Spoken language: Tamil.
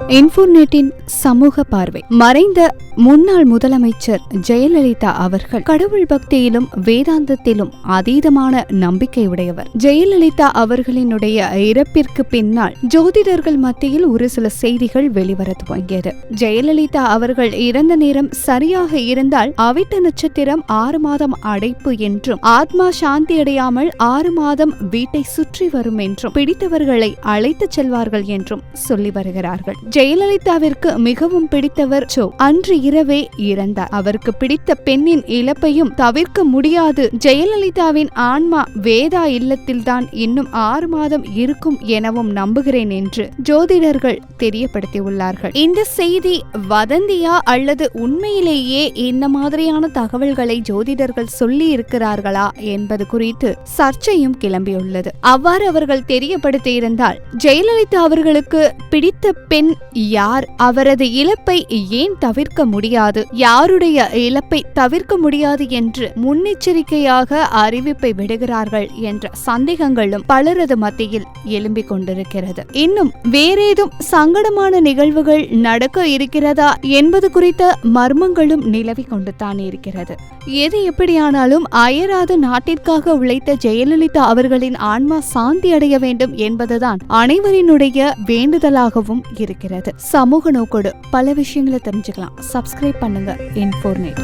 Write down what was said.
இன்ஃபோநெட்டின் சமூக பார்வை. மறைந்த முன்னாள் முதலமைச்சர் ஜெயலலிதா அவர்கள் கடவுள் பக்தியிலும் வேதாந்தத்திலும் அதீதமான நம்பிக்கையுடையவர். ஜெயலலிதா அவர்களினுடைய இறப்பிற்கு பின்னால் ஜோதிடர்கள் மத்தியில் ஒரு சில செய்திகள் வெளிவர துவங்கியது. ஜெயலலிதா அவர்கள் இறந்த நேரம் சரியாக இருந்தால் அவிட்ட நட்சத்திரம் 6 மாதம் அடைப்பு என்றும், ஆத்மா சாந்தியடையாமல் 6 மாதம் வீட்டை சுற்றி வரும் என்றும், பிடித்தவர்களை அழைத்துச் செல்வார்கள் என்றும் சொல்லி வருகிறார்கள். ஜெயலலிதாவிற்கு மிகவும் பிடித்தவர் ஜோ அன்று இரவே இறந்தார். அவருக்கு பிடித்த பெண்ணின் இழப்பையும் தவிர்க்க முடியாது. ஜெயலலிதாவின் ஆன்மா வேதா இல்லத்தில்தான் இன்னும் 6 மாதம் இருக்கும் எனவும் நம்புகிறேன் என்று ஜோதிடர்கள் தெரியப்படுத்தியுள்ளார்கள். இந்த செய்தி வதந்தியா அல்லது உண்மையிலேயே இந்த மாதிரியான தகவல்களை ஜோதிடர்கள் சொல்லி இருக்கிறார்களா என்பது குறித்து சர்ச்சையும் கிளம்பியுள்ளது. அவ்வாறு அவர்கள் தெரியப்படுத்தி இருந்தால் ஜெயலலிதா அவர்களுக்கு பிடித்த பெண் யார், அவரது இழப்பை ஏன் தவிர்க்க முடியாது, யாருடைய இழப்பை தவிர்க்க முடியாது என்று முன்னெச்சரிக்கையாக அறிவிப்பை விடுகிறார்கள் என்ற சந்தேகங்களும் பலரது மத்தியில் எழும்பிக் கொண்டிருக்கிறது. இன்னும் வேறேதும் சங்கடமான நிகழ்வுகள் நடக்க இருக்கிறதா என்பது குறித்த மர்மங்களும் நிலவி கொண்டுதான் இருக்கிறது. எது எப்படியானாலும் அயராது நாட்டிற்காக உழைத்த ஜெயலலிதா அவர்களின் ஆன்மா சாந்தி அடைய வேண்டும் என்பதுதான் அனைவரினுடைய வேண்டுதலாகவும் இருக்கிறது. சமூக நோக்கோடு பல விஷயங்களை தெரிஞ்சுக்கலாம். சப்ஸ்கிரைப் பண்ணுங்க இன்ஃபோநெட்.